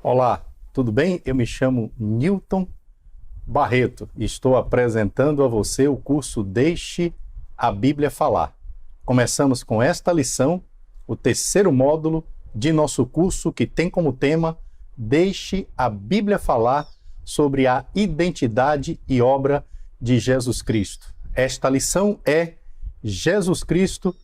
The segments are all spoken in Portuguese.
Olá, tudo bem? Eu me chamo Newton Barreto e estou apresentando a você o curso Deixe a Bíblia Falar. Começamos com esta lição, o terceiro módulo de nosso curso, que tem como tema Deixe a Bíblia Falar, sobre a identidade e obra de Jesus Cristo. Esta lição é Jesus Cristo,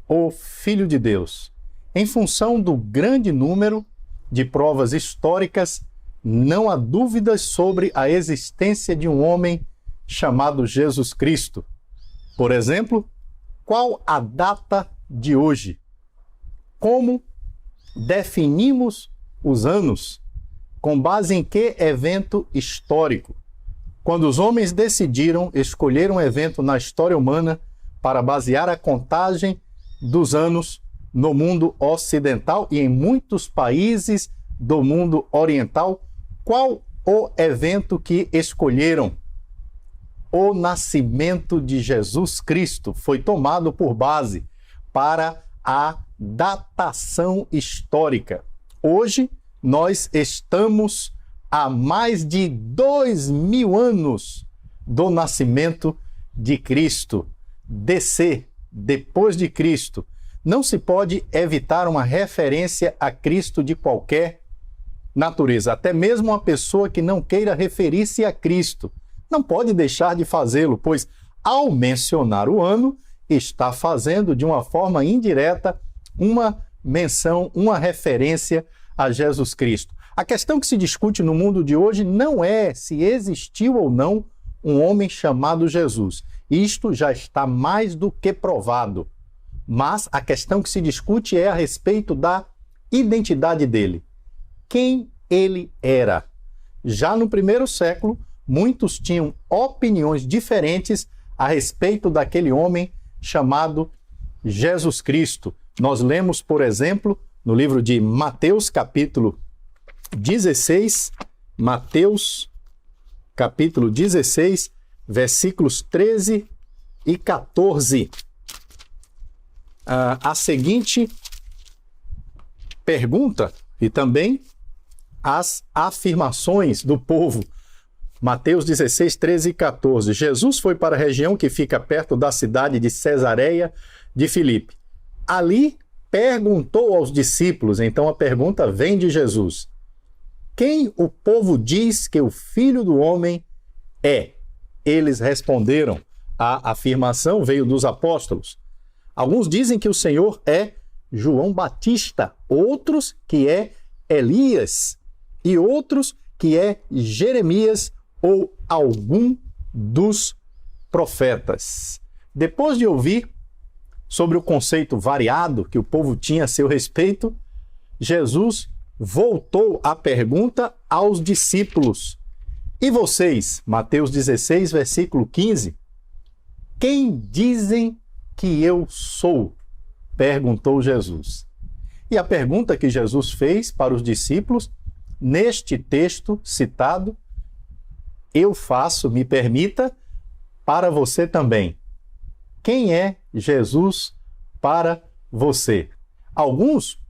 o Filho de Deus. Em função do grande número de provas históricas, não há dúvidas sobre a existência de um homem chamado Jesus Cristo. Por exemplo, qual a data de hoje? Como definimos os anos? Com base em que evento histórico? Quando os homens decidiram escolher um evento na história humana para basear a contagem dos anos no mundo ocidental e em muitos países do mundo oriental, qual o evento que escolheram? O nascimento de Jesus Cristo foi tomado por base para a datação histórica. Hoje, nós estamos a mais de 2000 anos do nascimento de Cristo. DC, depois de Cristo. Não se pode evitar uma referência a Cristo de qualquer natureza. Até mesmo uma pessoa que não queira referir-se a Cristo não pode deixar de fazê-lo, pois, ao mencionar o ano, está fazendo de uma forma indireta uma menção, uma referência a Jesus Cristo. A questão que se discute no mundo de hoje não é se existiu ou não um homem chamado Jesus. Isto já está mais do que provado. Mas a questão que se discute é a respeito da identidade dele. Quem ele era? Já no primeiro século, muitos tinham opiniões diferentes a respeito daquele homem chamado Jesus Cristo. Nós lemos, por exemplo, no livro de Mateus, capítulo 16, Mateus, capítulo 16, versículos 13 e 14. A seguinte pergunta e também as afirmações do povo. Mateus 16, 13 e 14. Jesus foi para a região que fica perto da cidade de Cesareia de Filipe. Ali perguntou aos discípulos, então a pergunta vem de Jesus: quem o povo diz que o Filho do Homem é? Eles responderam. A afirmação veio dos apóstolos. Alguns dizem que o Senhor é João Batista, outros que é Elias e outros que é Jeremias ou algum dos profetas. Depois de ouvir sobre o conceito variado que o povo tinha a seu respeito, Jesus voltou a pergunta aos discípulos. E vocês, Mateus 16, versículo 15, quem dizem que eu sou? Perguntou Jesus. E a pergunta que Jesus fez para os discípulos, neste texto citado, eu faço, me permita, para você também. Quem é Jesus para você? Alguns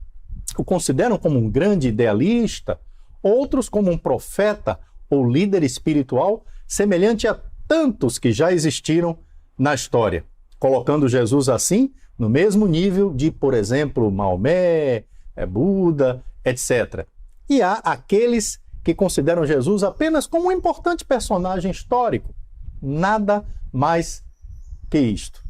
o consideram como um grande idealista, outros como um profeta ou líder espiritual, semelhante a tantos que já existiram na história, colocando Jesus assim no mesmo nível de, por exemplo, Maomé, Buda, etc. E há aqueles que consideram Jesus apenas como um importante personagem histórico. Nada mais que isto.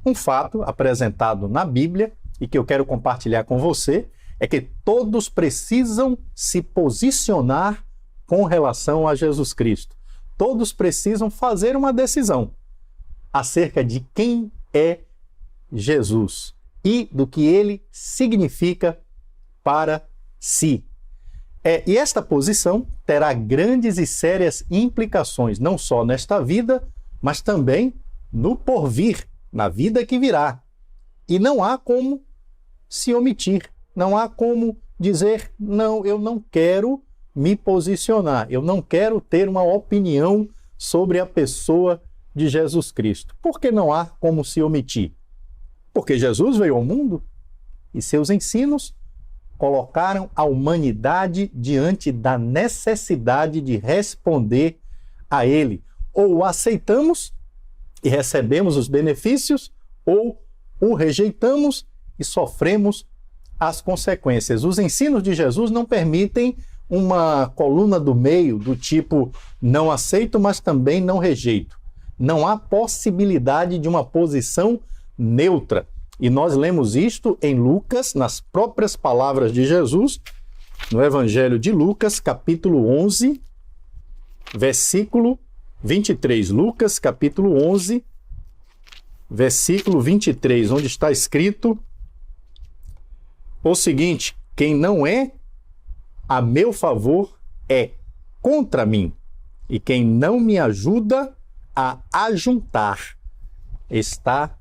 Um fato apresentado na Bíblia e que eu quero compartilhar com você é que todos precisam se posicionar com relação a Jesus Cristo. Todos precisam fazer uma decisão acerca de quem é Jesus e do que ele significa para si. E esta posição terá grandes e sérias implicações, não só nesta vida, mas também no porvir, na vida que virá. E não há como se omitir, não há como dizer, não, eu não quero me posicionar, eu não quero ter uma opinião sobre a pessoa de Jesus Cristo. Por que não há como se omitir? Porque Jesus veio ao mundo e seus ensinos colocaram a humanidade diante da necessidade de responder a Ele. Ou o aceitamos e recebemos os benefícios, ou o rejeitamos e sofremos as consequências. Os ensinos de Jesus não permitem uma coluna do meio, do tipo não aceito, mas também não rejeito. Não há possibilidade de uma posição neutra. E nós lemos isto em Lucas, nas próprias palavras de Jesus, no Evangelho de Lucas, capítulo 11, versículo 23. Lucas, capítulo 11, versículo 23, onde está escrito o seguinte: quem não é a meu favor é contra mim, e quem não me ajuda a ajuntar está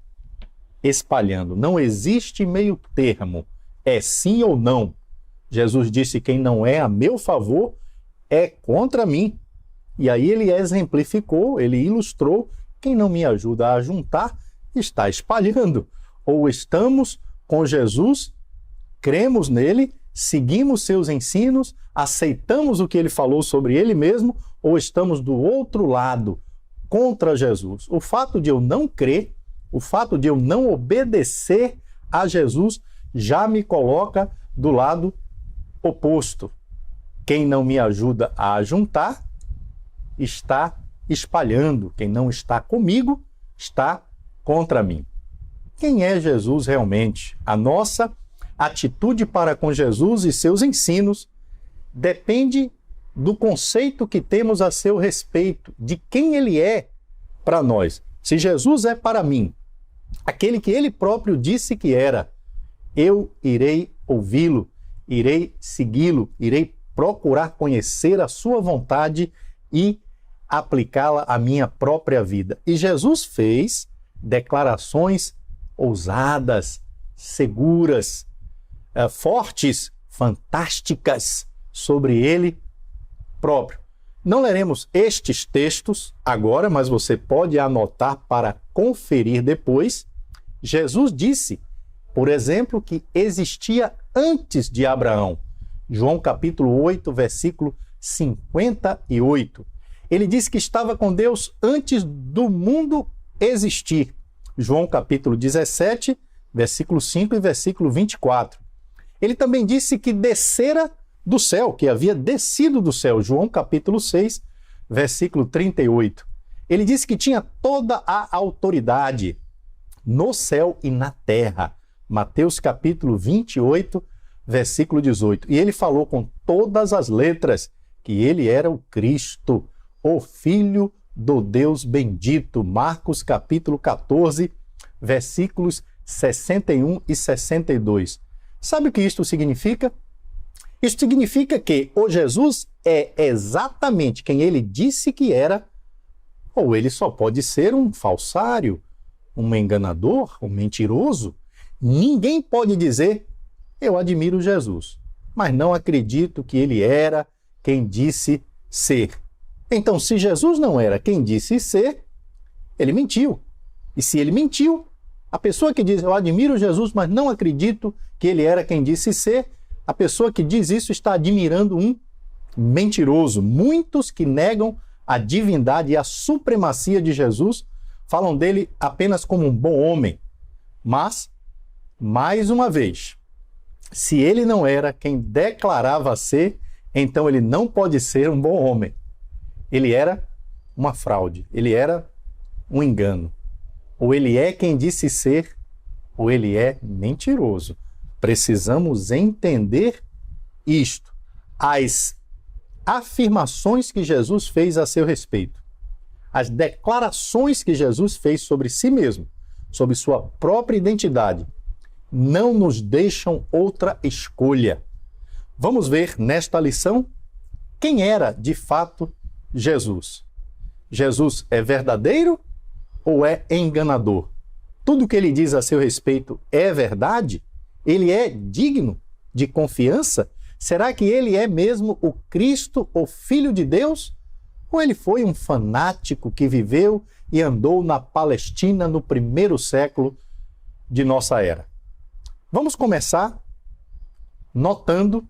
espalhando. Não existe meio termo, é sim ou não. Jesus disse: quem não é a meu favor é contra mim. E aí ele exemplificou, ele ilustrou: quem não me ajuda a ajuntar está espalhando. Ou estamos com Jesus, cremos nele, seguimos seus ensinos, aceitamos o que ele falou sobre ele mesmo, ou estamos do outro lado, contra Jesus. O fato de eu não crer, o fato de eu não obedecer a Jesus, já me coloca do lado oposto. Quem não me ajuda a ajuntar, está espalhando. Quem não está comigo, está contra mim. Quem é Jesus realmente? A nossa atitude para com Jesus e seus ensinos depende do conceito que temos a seu respeito, de quem ele é para nós. Se Jesus é para mim aquele que ele próprio disse que era, eu irei ouvi-lo, irei segui-lo, irei procurar conhecer a sua vontade e aplicá-la à minha própria vida. E Jesus fez declarações ousadas, seguras, fortes, fantásticas sobre ele próprio. Não leremos estes textos agora, mas você pode anotar para conferir depois. Jesus disse, por exemplo, que existia antes de Abraão. João capítulo 8, versículo 58. Ele disse que estava com Deus antes do mundo existir. João capítulo 17, versículo 5 e versículo 24. Ele também disse que descera do céu, que havia descido do céu. João capítulo 6, versículo 38. Ele disse que tinha toda a autoridade no céu e na terra. Mateus capítulo 28, versículo 18. E ele falou com todas as letras que ele era o Cristo, o Filho do Deus bendito. Marcos capítulo 14, versículos 61 e 62. Sabe o que isto significa? Isso significa que ou Jesus é exatamente quem ele disse que era, ou ele só pode ser um falsário, um enganador, um mentiroso. Ninguém pode dizer, eu admiro Jesus, mas não acredito que ele era quem disse ser. Então, se Jesus não era quem disse ser, ele mentiu. E se ele mentiu, a pessoa que diz, eu admiro Jesus, mas não acredito que ele era quem disse ser, a pessoa que diz isso está admirando um mentiroso. Muitos que negam a divindade e a supremacia de Jesus falam dele apenas como um bom homem. Mas, mais uma vez, se ele não era quem declarava ser, então ele não pode ser um bom homem. Ele era uma fraude, ele era um engano. Ou ele é quem disse ser, ou ele é mentiroso. Precisamos entender isto. As afirmações que Jesus fez a seu respeito, as declarações que Jesus fez sobre si mesmo, sobre sua própria identidade, não nos deixam outra escolha. Vamos ver nesta lição quem era de fato Jesus. Jesus é verdadeiro ou é enganador? Tudo que ele diz a seu respeito é verdade? Ele é digno de confiança? Será que ele é mesmo o Cristo, o Filho de Deus? Ou ele foi um fanático que viveu e andou na Palestina no primeiro século de nossa era? Vamos começar notando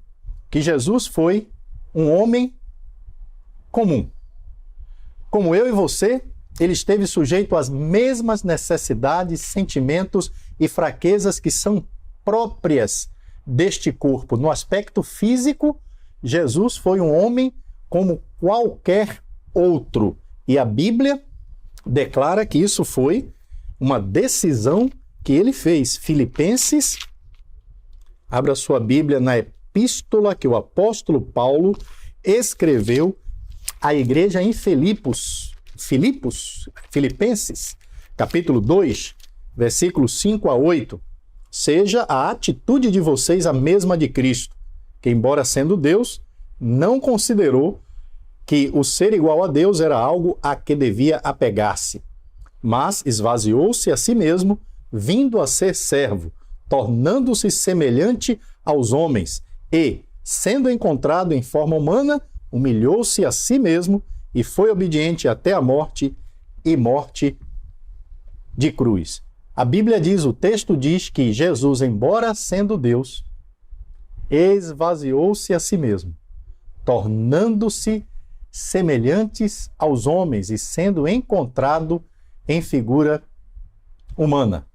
que Jesus foi um homem comum. Como eu e você, ele esteve sujeito às mesmas necessidades, sentimentos e fraquezas que são próprias deste corpo. No aspecto físico, Jesus foi um homem como qualquer outro. E a Bíblia declara que isso foi uma decisão que ele fez. Filipenses, abra sua Bíblia na epístola que o apóstolo Paulo escreveu à igreja em Filipenses, capítulo 2, versículos 5 a 8. Seja a atitude de vocês a mesma de Cristo, que, embora sendo Deus, não considerou que o ser igual a Deus era algo a que devia apegar-se, mas esvaziou-se a si mesmo, vindo a ser servo, tornando-se semelhante aos homens, e, sendo encontrado em forma humana, humilhou-se a si mesmo e foi obediente até a morte e morte de cruz. A Bíblia diz, o texto diz que Jesus, embora sendo Deus, esvaziou-se a si mesmo, tornando-se semelhantes aos homens e sendo encontrado em figura humana.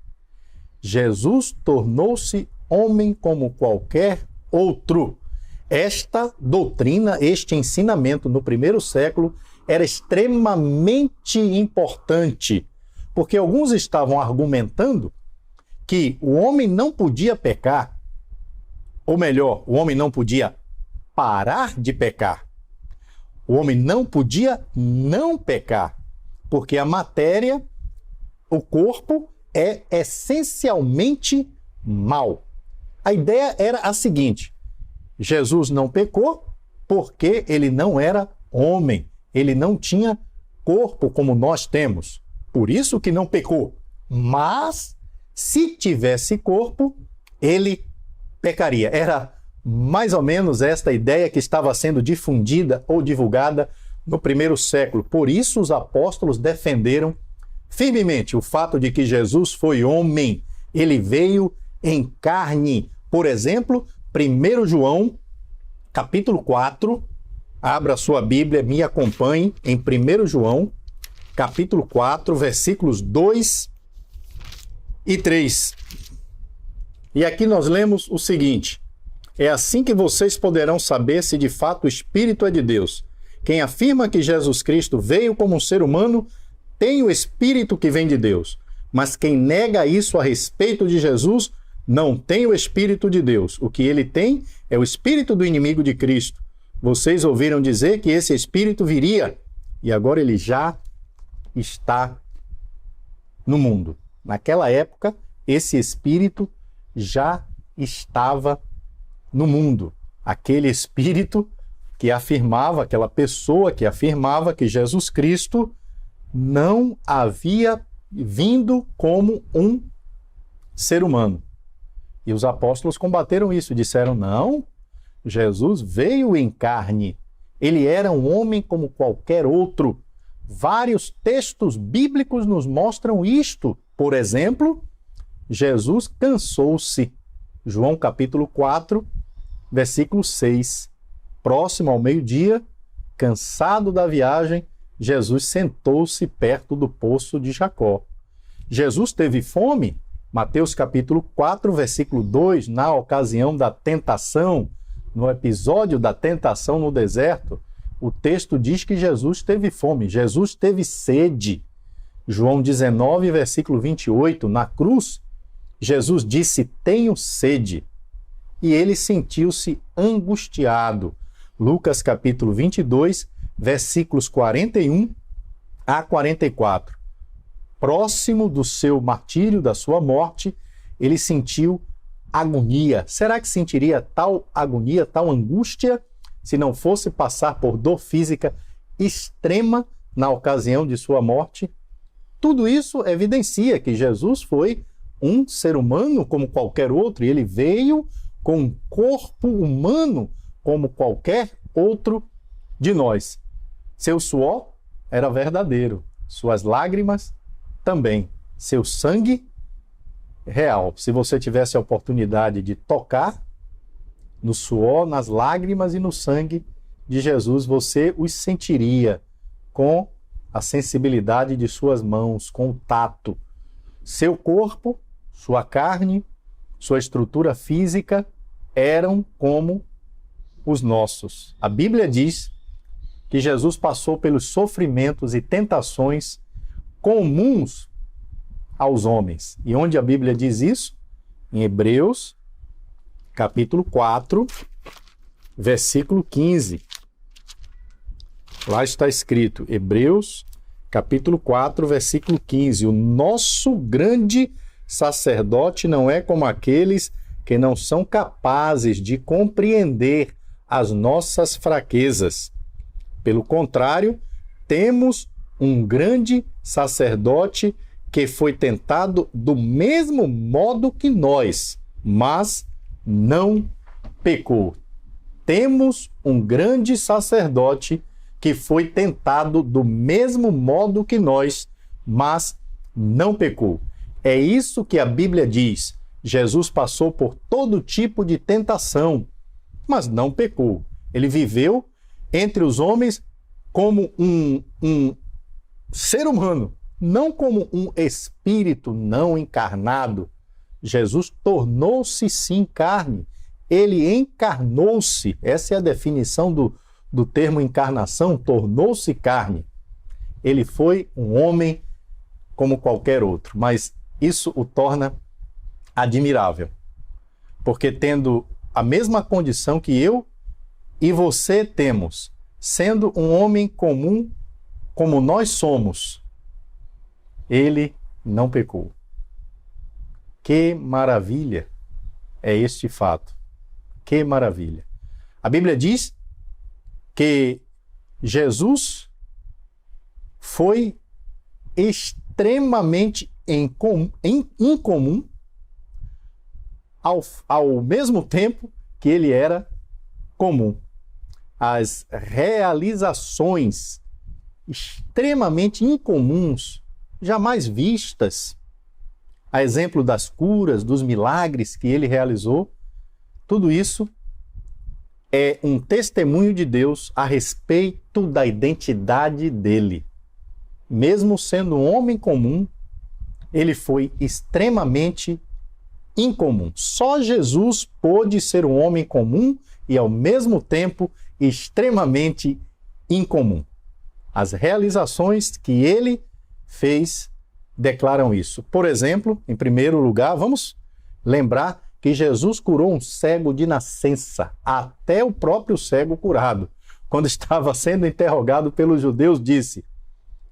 Jesus tornou-se homem como qualquer outro. Esta doutrina, este ensinamento no primeiro século era extremamente importante, porque alguns estavam argumentando que o homem não podia pecar, ou melhor, o homem não podia parar de pecar. O homem não podia não pecar, porque a matéria, o corpo, é essencialmente mal. A ideia era a seguinte: Jesus não pecou porque ele não era homem, ele não tinha corpo como nós temos, por isso que não pecou. Mas, se tivesse corpo, ele pecaria. Era mais ou menos esta ideia que estava sendo difundida ou divulgada no primeiro século. Por isso os apóstolos defenderam firmemente o fato de que Jesus foi homem. Ele veio em carne. Por exemplo, 1 João, capítulo 4, abra sua Bíblia, me acompanhe em 1 João, capítulo 4, versículos 2 e 3. E aqui nós lemos o seguinte: é assim que vocês poderão saber se de fato o Espírito é de Deus. Quem afirma que Jesus Cristo veio como um ser humano tem o Espírito que vem de Deus. Mas quem nega isso a respeito de Jesus não tem o Espírito de Deus. O que ele tem é o espírito do inimigo de Cristo. Vocês ouviram dizer que esse Espírito viria, e agora ele já está no mundo. Naquela época, esse Espírito já estava no mundo. Aquele Espírito que afirmava, aquela pessoa que afirmava que Jesus Cristo não havia vindo como um ser humano. E os apóstolos combateram isso, disseram, não, Jesus veio em carne, ele era um homem como qualquer outro. Vários textos bíblicos nos mostram isto. Por exemplo, Jesus cansou-se. João capítulo 4, versículo 6. Próximo ao meio-dia, cansado da viagem, Jesus sentou-se perto do poço de Jacó. Jesus teve fome? Mateus capítulo 4, versículo 2, na ocasião da tentação, no episódio da tentação no deserto, o texto diz que Jesus teve fome, Jesus teve sede. João 19, versículo 28, na cruz, Jesus disse, tenho sede, e ele sentiu-se angustiado. Lucas capítulo 22, versículos 41 a 44. Próximo do seu martírio, da sua morte, ele sentiu agonia. Será que sentiria tal agonia, tal angústia, se não fosse passar por dor física extrema na ocasião de sua morte? Tudo isso evidencia que Jesus foi um ser humano como qualquer outro, e ele veio com um corpo humano como qualquer outro de nós. Seu suor era verdadeiro, suas lágrimas também, seu sangue real. Se você tivesse a oportunidade de tocar no suor, nas lágrimas e no sangue de Jesus, você os sentiria com a sensibilidade de suas mãos, com o tato. Seu corpo, sua carne, sua estrutura física eram como os nossos. A Bíblia diz que Jesus passou pelos sofrimentos e tentações comuns aos homens. E onde a Bíblia diz isso? Em Hebreus, capítulo 4, versículo 15. Lá está escrito, Hebreus, capítulo 4, versículo 15. O nosso grande sacerdote não é como aqueles que não são capazes de compreender as nossas fraquezas. Pelo contrário, temos um grande sacerdote que foi tentado do mesmo modo que nós, mas não pecou. Temos um grande sacerdote que foi tentado do mesmo modo que nós, mas não pecou. É isso que a Bíblia diz. Jesus passou por todo tipo de tentação, mas não pecou. Ele viveu entre os homens como um ser humano, não como um espírito não encarnado. Jesus tornou-se sim carne. Ele encarnou-se. Essa é a definição do termo encarnação, tornou-se carne. Ele foi um homem como qualquer outro, mas isso o torna admirável, porque tendo a mesma condição que eu e você temos, sendo um homem comum como nós somos, ele não pecou. Que maravilha é este fato. Que maravilha. A Bíblia diz que Jesus foi extremamente incomum ao mesmo tempo que ele era comum. As realizações extremamente incomuns, jamais vistas, a exemplo das curas, dos milagres que ele realizou, tudo isso é um testemunho de Deus a respeito da identidade dele. Mesmo sendo um homem comum, ele foi extremamente incomum. Só Jesus pôde ser um homem comum e, ao mesmo tempo, extremamente incomum. As realizações que ele fez declaram isso. Por exemplo, em primeiro lugar, vamos lembrar que Jesus curou um cego de nascença, até o próprio cego curado. Quando estava sendo interrogado pelos judeus, disse: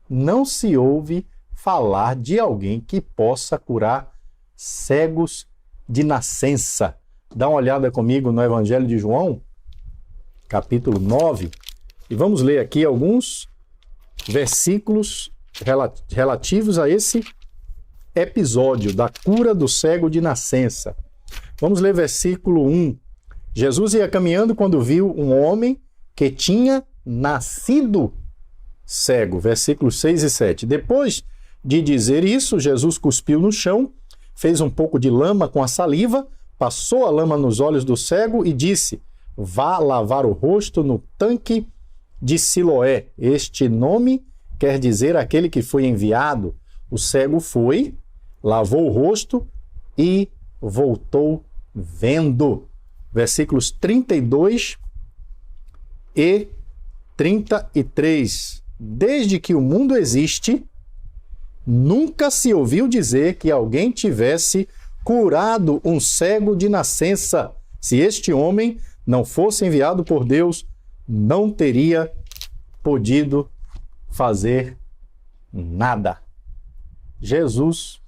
não se ouve falar de alguém que possa curar cegos de nascença. Dá uma olhada comigo no Evangelho de João, capítulo 9, e vamos ler aqui alguns versículos relativos a esse episódio da cura do cego de nascença. Vamos ler versículo 1. Jesus ia caminhando quando viu um homem que tinha nascido cego. Versículos 6 e 7. Depois de dizer isso, Jesus cuspiu no chão, fez um pouco de lama com a saliva, passou a lama nos olhos do cego e disse: vá lavar o rosto no tanque de Siloé. Este nome quer dizer aquele que foi enviado. O cego foi, lavou o rosto e voltou vendo. Versículos 32 e 33. Desde que o mundo existe, nunca se ouviu dizer que alguém tivesse curado um cego de nascença. Se este homem não fosse enviado por Deus, não teria podido fazer nada. Jesus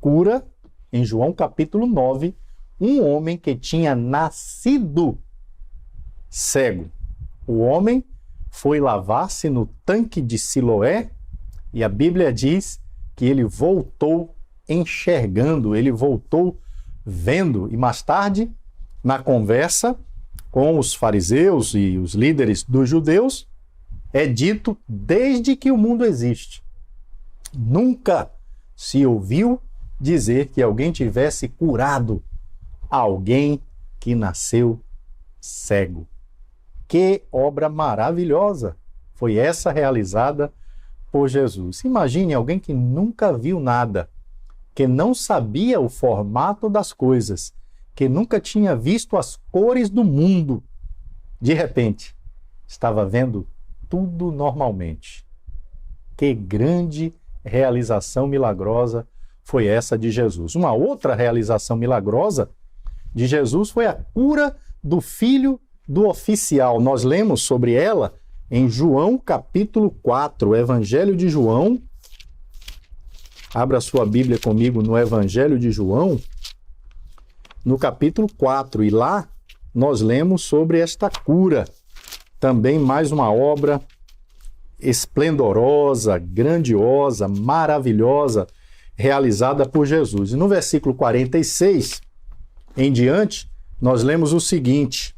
cura, em João capítulo 9, um homem que tinha nascido cego. O homem foi lavar-se no tanque de Siloé e a Bíblia diz que ele voltou enxergando, ele voltou vendo. E mais tarde, na conversa com os fariseus e os líderes dos judeus, é dito: desde que o mundo existe, nunca se ouviu dizer que alguém tivesse curado alguém que nasceu cego. Que obra maravilhosa foi essa realizada por Jesus. Imagine alguém que nunca viu nada, que não sabia o formato das coisas, que nunca tinha visto as cores do mundo. De repente, estava vendo tudo normalmente. Que grande realização milagrosa foi essa de Jesus. Uma outra realização milagrosa de Jesus foi a cura do filho do oficial. Nós lemos sobre ela em João capítulo 4, o Evangelho de João. Abra sua Bíblia comigo no Evangelho de João, no capítulo 4, e lá nós lemos sobre esta cura. Também mais uma obra esplendorosa, grandiosa, maravilhosa, realizada por Jesus. E no versículo 46 em diante, nós lemos o seguinte,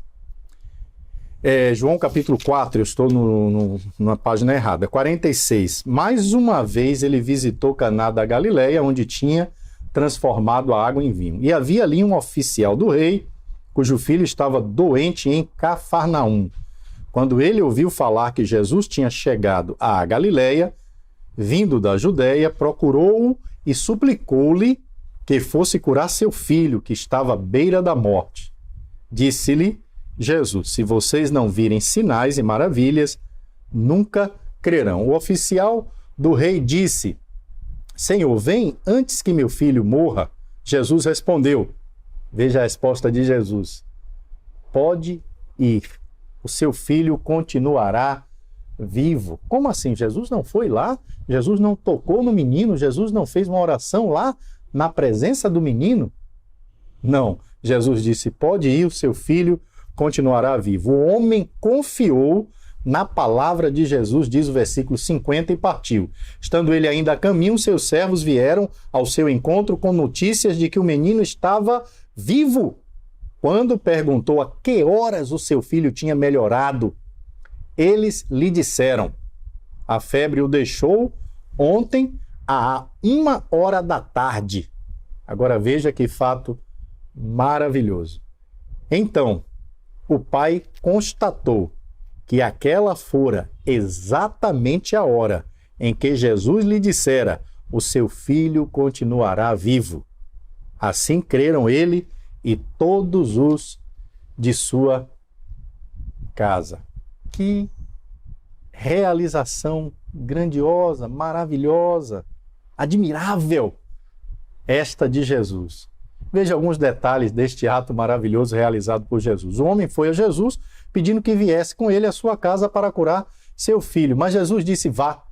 João capítulo 4, eu estou na página errada, 46. Mais uma vez ele visitou Caná da Galileia, onde tinha transformado a água em vinho. E havia ali um oficial do rei, cujo filho estava doente em Cafarnaum. Quando ele ouviu falar que Jesus tinha chegado à Galileia, vindo da Judéia, procurou-o e suplicou-lhe que fosse curar seu filho, que estava à beira da morte. Disse-lhe Jesus: se vocês não virem sinais e maravilhas, nunca crerão. O oficial do rei disse: Senhor, vem antes que meu filho morra. Jesus respondeu, veja a resposta de Jesus: pode ir, o seu filho continuará vivo. Como assim? Jesus não foi lá? Jesus não tocou no menino? Jesus não fez uma oração lá na presença do menino? Não. Jesus disse: pode ir, o seu filho continuará vivo. O homem confiou na palavra de Jesus, diz o versículo 50, e partiu. Estando ele ainda a caminho, seus servos vieram ao seu encontro com notícias de que o menino estava vivo. Quando perguntou a que horas o seu filho tinha melhorado, eles lhe disseram: a febre o deixou ontem à 1h da tarde. Agora veja que fato maravilhoso. Então, o pai constatou que aquela fora exatamente a hora em que Jesus lhe dissera: o seu filho continuará vivo. Assim creram ele e todos os de sua casa. Que realização grandiosa, maravilhosa, admirável esta de Jesus. Veja alguns detalhes deste ato maravilhoso realizado por Jesus. O homem foi a Jesus pedindo que viesse com ele à sua casa para curar seu filho. Mas Jesus disse: vá,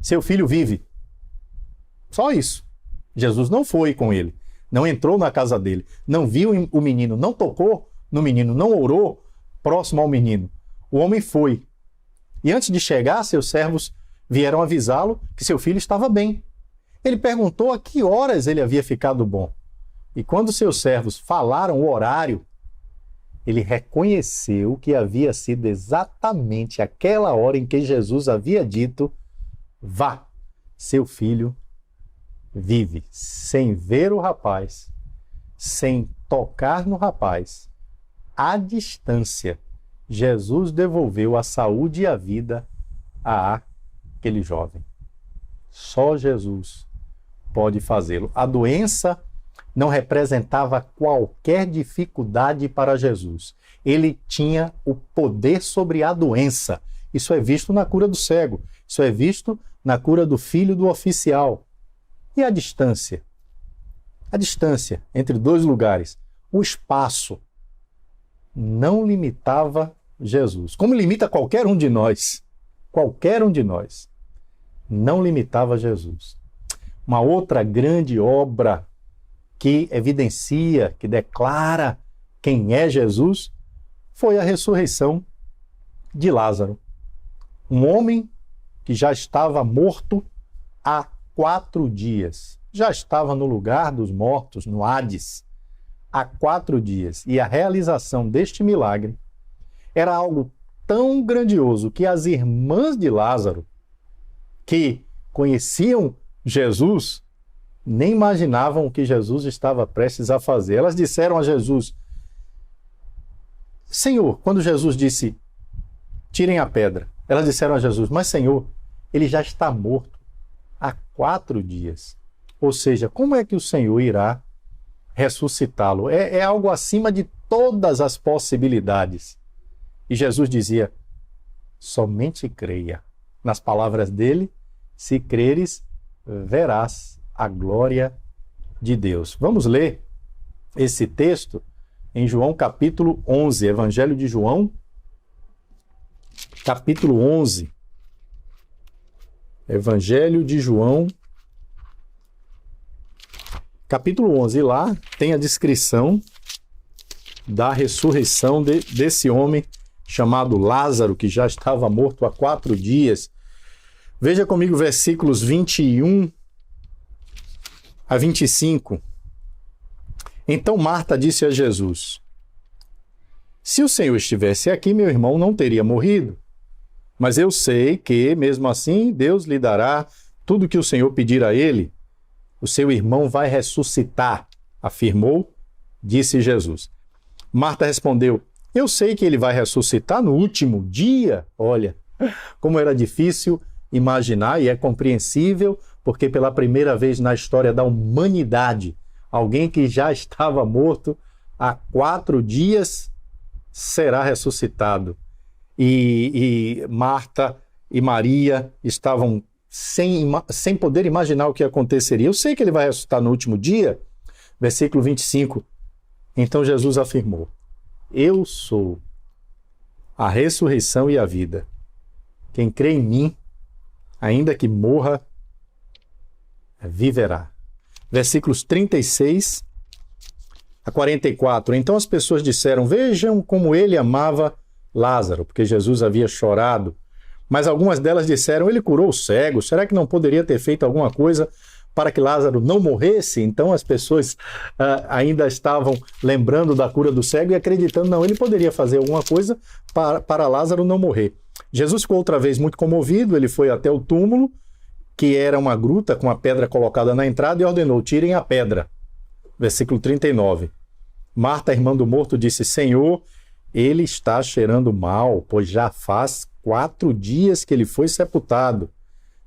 seu filho vive. Só isso. Jesus não foi com ele, não entrou na casa dele, não viu o menino, não tocou no menino, não orou próximo ao menino. O homem foi. E antes de chegar, seus servos vieram avisá-lo que seu filho estava bem. Ele perguntou a que horas ele havia ficado bom. E quando seus servos falaram o horário, ele reconheceu que havia sido exatamente aquela hora em que Jesus havia dito: vá, seu filho vive. Sem ver o rapaz, sem tocar no rapaz, à distância, Jesus devolveu a saúde e a vida a aquele jovem. Só Jesus pode fazê-lo. A doença não representava qualquer dificuldade para Jesus. Ele tinha o poder sobre a doença. Isso é visto na cura do cego. Isso é visto na cura do filho do oficial. E a distância? A distância entre dois lugares, o espaço, não limitava Jesus. Como limita qualquer um de nós. Qualquer um de nós. Não limitava Jesus. Uma outra grande obra que evidencia, que declara quem é Jesus, foi a ressurreição de Lázaro. Um homem que já estava morto há 4 dias. Já estava no lugar dos mortos, no Hades, há 4 dias. E a realização deste milagre era algo tão grandioso que as irmãs de Lázaro, que conheciam Jesus, nem imaginavam o que Jesus estava prestes a fazer. Elas disseram a Jesus: Senhor, quando Jesus disse, tirem a pedra, elas disseram a Jesus, mas Senhor, ele já está morto há 4 dias. Ou seja, como é que o Senhor irá ressuscitá-lo? É algo acima de todas as possibilidades. E Jesus dizia, somente creia. Nas palavras dele, se creres, verás a glória de Deus. Vamos ler esse texto em João capítulo 11, Evangelho de João, capítulo 11. Evangelho de João, capítulo 11. Lá tem a descrição da ressurreição desse homem chamado Lázaro, que já estava morto há 4 dias. Veja comigo versículos 21 a 25. Então Marta disse a Jesus, se o Senhor estivesse aqui, meu irmão não teria morrido. Mas eu sei que, mesmo assim, Deus lhe dará tudo que o Senhor pedir a ele. O seu irmão vai ressuscitar, afirmou, disse Jesus. Marta respondeu, eu sei que ele vai ressuscitar no último dia. Olha, como era difícil imaginar, e é compreensível, porque pela primeira vez na história da humanidade, alguém que já estava morto há 4 dias será ressuscitado. E Marta e Maria estavam sem poder imaginar o que aconteceria. Eu sei que ele vai ressuscitar no último dia. Versículo 25. Então Jesus afirmou, eu sou a ressurreição e a vida. Quem crê em mim, ainda que morra, viverá. Versículos 36 a 44. Então as pessoas disseram, vejam como ele amava Lázaro, porque Jesus havia chorado. Mas algumas delas disseram, ele curou o cego, será que não poderia ter feito alguma coisa para que Lázaro não morresse? Então as pessoas ainda estavam lembrando da cura do cego e acreditando, não, ele poderia fazer alguma coisa para Lázaro não morrer. Jesus ficou outra vez muito comovido, ele foi até o túmulo, que era uma gruta com a pedra colocada na entrada, e ordenou, tirem a pedra. Versículo 39. Marta, irmã do morto, disse, Senhor, ele está cheirando mal, pois já faz 4 dias que ele foi sepultado.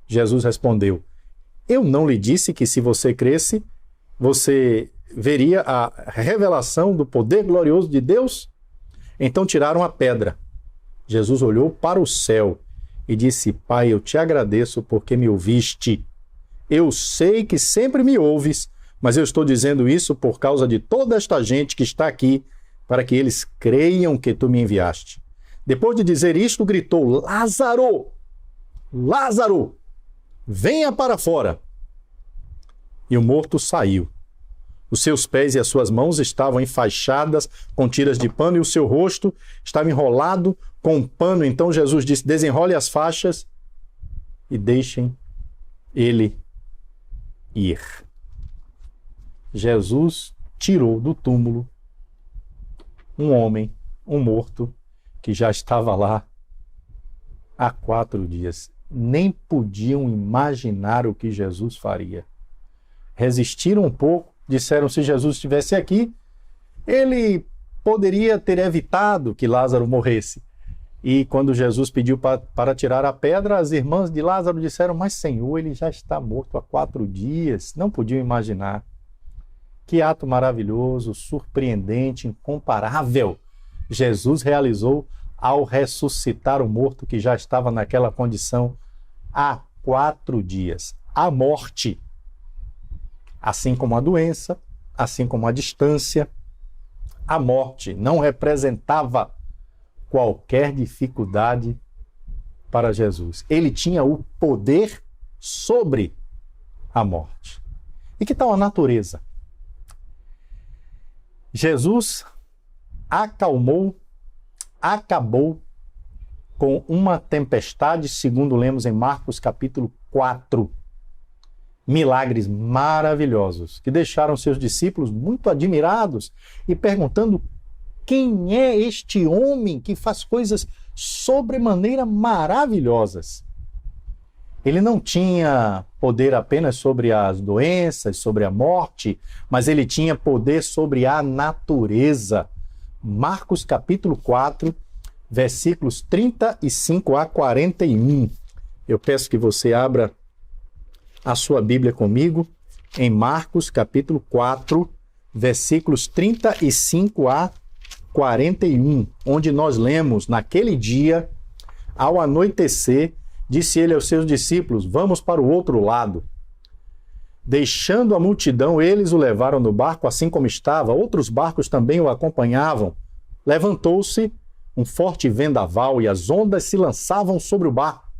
Jesus respondeu, eu não lhe disse que se você cresce, você veria a revelação do poder glorioso de Deus? Então tiraram a pedra. Jesus olhou para o céu e disse, Pai, eu te agradeço porque me ouviste. Eu sei que sempre me ouves, mas eu estou dizendo isso por causa de toda esta gente que está aqui, para que eles creiam que tu me enviaste. Depois de dizer isto, gritou, Lázaro, Lázaro, venha para fora. E o morto saiu. Os seus pés e as suas mãos estavam enfaixadas com tiras de pano e o seu rosto estava enrolado com um pano. Então Jesus disse, desenrole as faixas e deixem ele ir. Jesus tirou do túmulo um homem, um morto, que já estava lá há 4 dias. Nem podiam imaginar o que Jesus faria. Resistiram um pouco, disseram, se Jesus estivesse aqui, ele poderia ter evitado que Lázaro morresse. E quando Jesus pediu para tirar a pedra, as irmãs de Lázaro disseram, mas Senhor, ele já está morto há 4 dias. Não podiam imaginar. Que ato maravilhoso, surpreendente, incomparável Jesus realizou ao ressuscitar o morto que já estava naquela condição há 4 dias. A morte, assim como a doença, assim como a distância, a morte não representava qualquer dificuldade para Jesus. Ele tinha o poder sobre a morte. E que tal a natureza? Jesus acabou com uma tempestade, segundo lemos em Marcos capítulo 4. Milagres maravilhosos que deixaram seus discípulos muito admirados e perguntando quem é este homem que faz coisas sobremaneira maravilhosas. Ele não tinha poder apenas sobre as doenças, sobre a morte, mas ele tinha poder sobre a natureza. Marcos capítulo 4, versículos 35 a 41. Eu peço que você abra a sua Bíblia comigo em Marcos capítulo 4, versículos 35 a 41, onde nós lemos: naquele dia, ao anoitecer, disse ele aos seus discípulos: vamos para o outro lado. Deixando a multidão, eles o levaram no barco assim como estava. Outros barcos também o acompanhavam. Levantou-se um forte vendaval e as ondas se lançavam sobre o barco,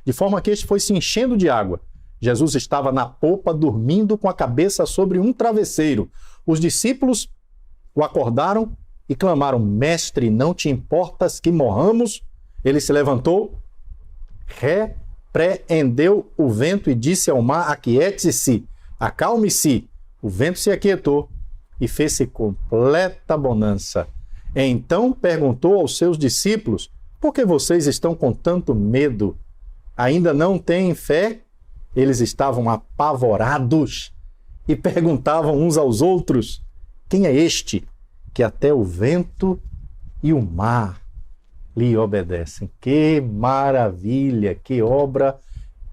de forma que este foi se enchendo de água. Jesus estava na popa, dormindo com a cabeça sobre um travesseiro. Os discípulos o acordaram e clamaram: Mestre, não te importas que morramos? Ele se levantou, repreendeu o vento e disse ao mar: aquiete-se, acalme-se. O vento se aquietou e fez-se completa bonança. Então perguntou aos seus discípulos: por que vocês estão com tanto medo? Ainda não têm fé? Eles estavam apavorados e perguntavam uns aos outros: quem é este que até o vento e o mar lhe obedecem? Que maravilha, que obra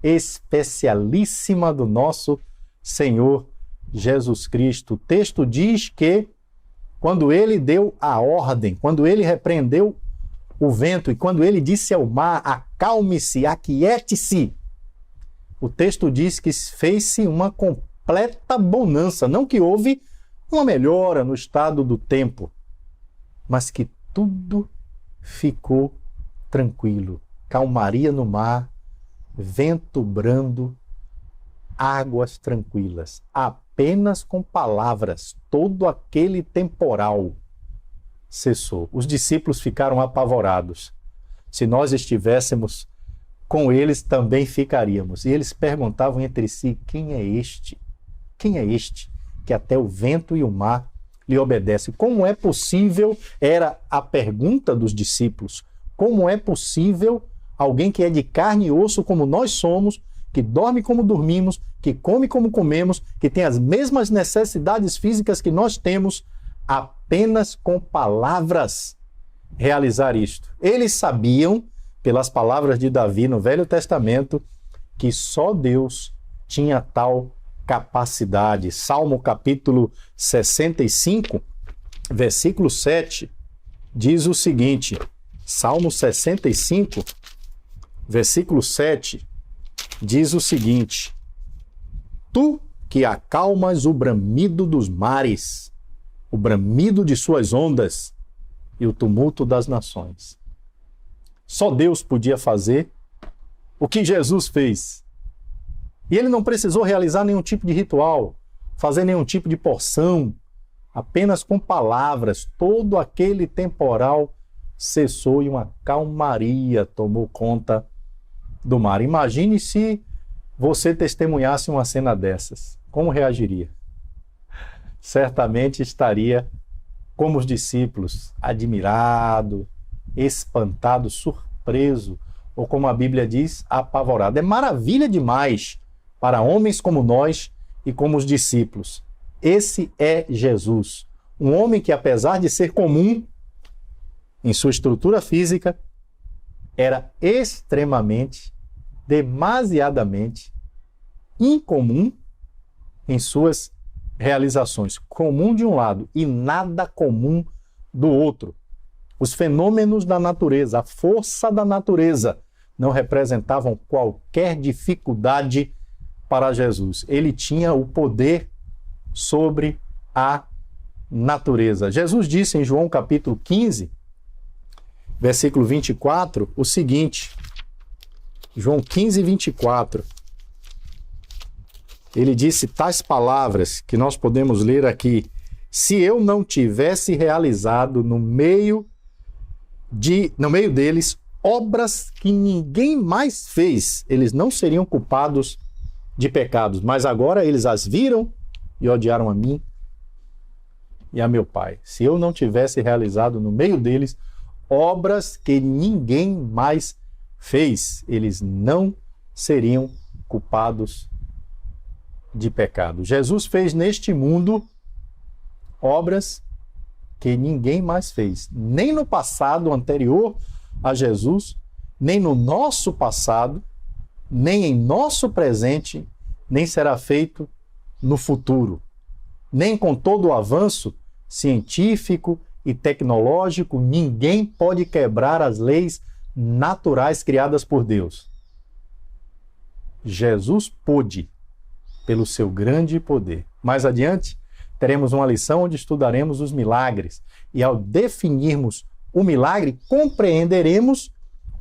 especialíssima do nosso Senhor Jesus Cristo. O texto diz que quando ele deu a ordem, quando ele repreendeu o vento e quando ele disse ao mar: acalme-se, aquiete-se, o texto diz que fez-se uma completa bonança. Não que houve uma melhora no estado do tempo, mas que tudo ficou tranquilo. Calmaria no mar, vento brando, águas tranquilas. Apenas com palavras, todo aquele temporal cessou. Os discípulos ficaram apavorados. Se nós estivéssemos com eles, também ficaríamos. E eles perguntavam entre si: quem é este? Quem é este que até o vento e o mar lhe obedecem? Como é possível, era a pergunta dos discípulos, como é possível alguém que é de carne e osso como nós somos, que dorme como dormimos, que come como comemos, que tem as mesmas necessidades físicas que nós temos, apenas com palavras realizar isto? Eles sabiam, pelas palavras de Davi no Velho Testamento, que só Deus tinha tal capacidade. Salmo capítulo 65, versículo 7, diz o seguinte: Salmo 65, versículo 7, diz o seguinte: Tu que acalmas o bramido dos mares, o bramido de suas ondas e o tumulto das nações. Só Deus podia fazer o que Jesus fez. E ele não precisou realizar nenhum tipo de ritual, fazer nenhum tipo de porção. Apenas com palavras, todo aquele temporal cessou e uma calmaria tomou conta do mar. Imagine se você testemunhasse uma cena dessas. Como reagiria? Certamente estaria como os discípulos, admirado, espantado, surpreso, ou como a Bíblia diz, apavorado. É maravilha demais para homens como nós e como os discípulos. Esse é Jesus, um homem que, apesar de ser comum em sua estrutura física, era extremamente, demasiadamente incomum em suas realizações. Comum de um lado e nada comum do outro. Os fenômenos da natureza, a força da natureza, não representavam qualquer dificuldade para Jesus. Ele tinha o poder sobre a natureza. Jesus disse em João capítulo 15, versículo 24, o seguinte: João 15, 24. Ele disse tais palavras que nós podemos ler aqui: se eu não tivesse realizado no meio deles obras que ninguém mais fez, eles não seriam culpados de pecados, mas agora eles as viram e odiaram a mim e a meu Pai. Se eu não tivesse realizado no meio deles obras que ninguém mais fez, eles não seriam culpados de pecado. Jesus fez neste mundo obras que ninguém mais fez, nem no passado anterior a Jesus, nem no nosso passado, nem em nosso presente, nem será feito no futuro. Nem com todo o avanço científico e tecnológico, ninguém pode quebrar as leis naturais criadas por Deus. Jesus pôde, pelo seu grande poder. Mais adiante, teremos uma lição onde estudaremos os milagres. E ao definirmos o milagre, compreenderemos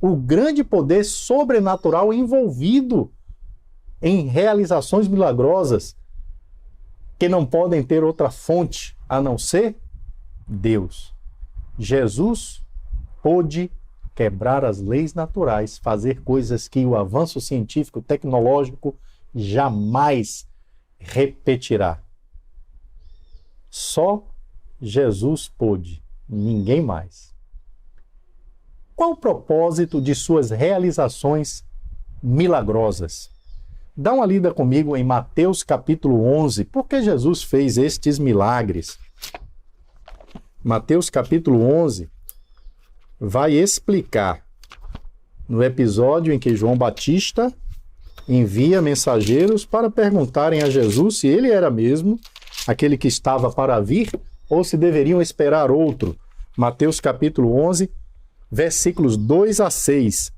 o grande poder sobrenatural envolvido em realizações milagrosas que não podem ter outra fonte a não ser Deus. Jesus pôde quebrar as leis naturais, fazer coisas que o avanço científico, tecnológico jamais repetirá. Só Jesus pôde, ninguém mais. Qual o propósito de suas realizações milagrosas? Dá uma lida comigo em Mateus capítulo 11. Por que Jesus fez estes milagres? Mateus capítulo 11 vai explicar no episódio em que João Batista envia mensageiros para perguntarem a Jesus se ele era mesmo aquele que estava para vir ou se deveriam esperar outro. Mateus capítulo 11, versículos 2 a 6.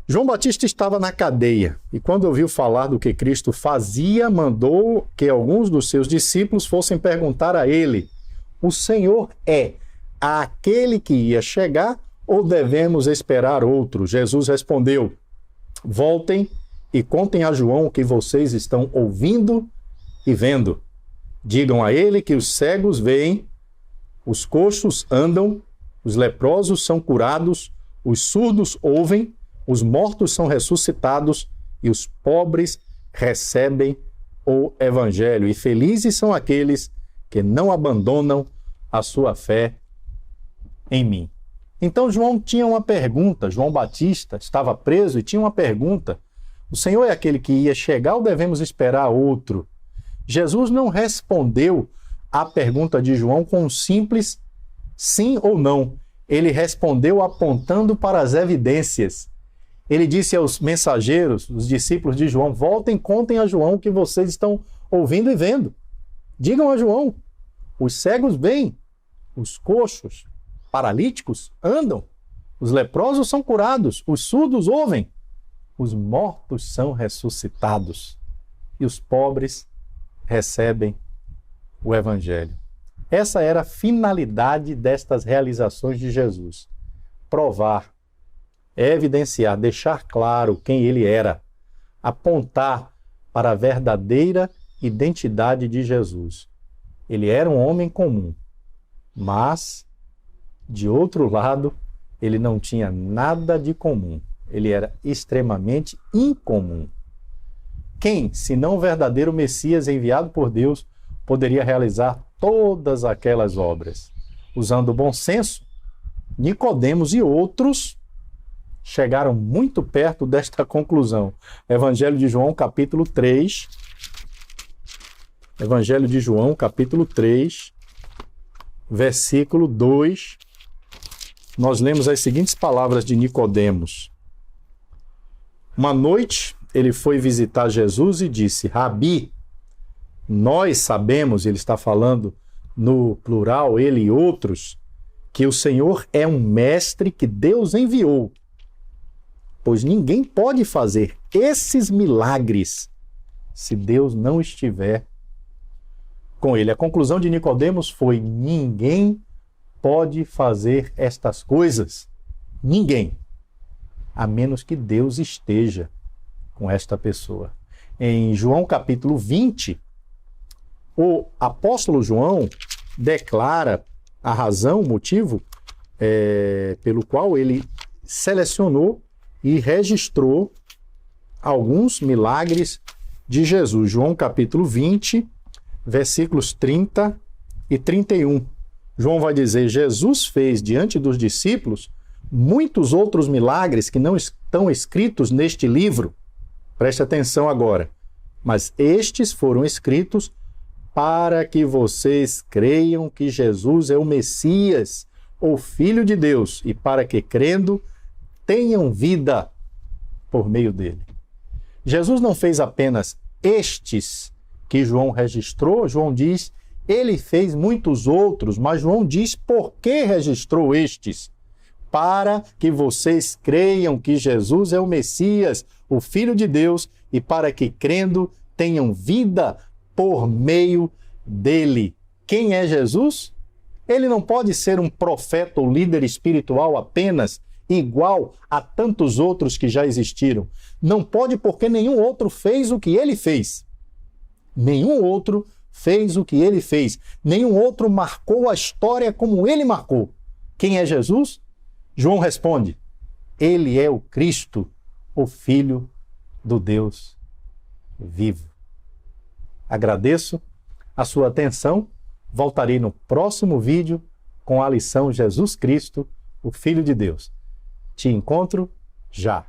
João Batista estava na cadeia e quando ouviu falar do que Cristo fazia, mandou que alguns dos seus discípulos fossem perguntar a ele: o Senhor é aquele que ia chegar ou devemos esperar outro? Jesus respondeu: voltem e contem a João o que vocês estão ouvindo e vendo. Digam a ele que os cegos veem, os coxos andam, os leprosos são curados, os surdos ouvem, os mortos são ressuscitados e os pobres recebem o evangelho. E felizes são aqueles que não abandonam a sua fé em mim. Então João tinha uma pergunta, João Batista estava preso e tinha uma pergunta: o Senhor é aquele que ia chegar ou devemos esperar outro? Jesus não respondeu à pergunta de João com um simples sim ou não. Ele respondeu apontando para as evidências. Ele disse aos mensageiros, os discípulos de João: voltem, contem a João o que vocês estão ouvindo e vendo. Digam a João: os cegos veem, os coxos, paralíticos andam, os leprosos são curados, os surdos ouvem, os mortos são ressuscitados e os pobres recebem o evangelho. Essa era a finalidade destas realizações de Jesus: provar, evidenciar, deixar claro quem ele era, apontar para a verdadeira identidade de Jesus. Ele era um homem comum, mas, de outro lado, ele não tinha nada de comum. Ele era extremamente incomum. Quem, se não o verdadeiro Messias enviado por Deus, poderia realizar todas aquelas obras? Usando o bom senso, Nicodemos e outros chegaram muito perto desta conclusão. Evangelho de João, capítulo 3. Evangelho de João, capítulo 3, versículo 2. Nós lemos as seguintes palavras de Nicodemos. Uma noite, ele foi visitar Jesus e disse: Rabi, nós sabemos, ele está falando no plural, ele e outros, que o Senhor é um mestre que Deus enviou, pois ninguém pode fazer esses milagres se Deus não estiver com ele. A conclusão de Nicodemos foi: ninguém pode fazer estas coisas, ninguém, a menos que Deus esteja com esta pessoa. Em João capítulo 20, o apóstolo João declara a razão, o motivo pelo qual ele selecionou e registrou alguns milagres de Jesus. João capítulo 20, versículos 30 e 31. João vai dizer: Jesus fez diante dos discípulos muitos outros milagres que não estão escritos neste livro. Preste atenção agora. Mas estes foram escritos para que vocês creiam que Jesus é o Messias, o Filho de Deus, e para que, crendo, tenham vida por meio dele. Jesus não fez apenas estes que João registrou. João diz, ele fez muitos outros, mas João diz por que registrou estes. Para que vocês creiam que Jesus é o Messias, o Filho de Deus, e para que, crendo, tenham vida por meio dele. Quem é Jesus? Ele não pode ser um profeta ou líder espiritual apenas, igual a tantos outros que já existiram. Não pode, porque nenhum outro fez o que ele fez. Nenhum outro fez o que ele fez. Nenhum outro marcou a história como ele marcou. Quem é Jesus? João responde, ele é o Cristo, o Filho do Deus vivo. Agradeço a sua atenção. Voltarei no próximo vídeo com a lição Jesus Cristo, o Filho de Deus. Te encontro já.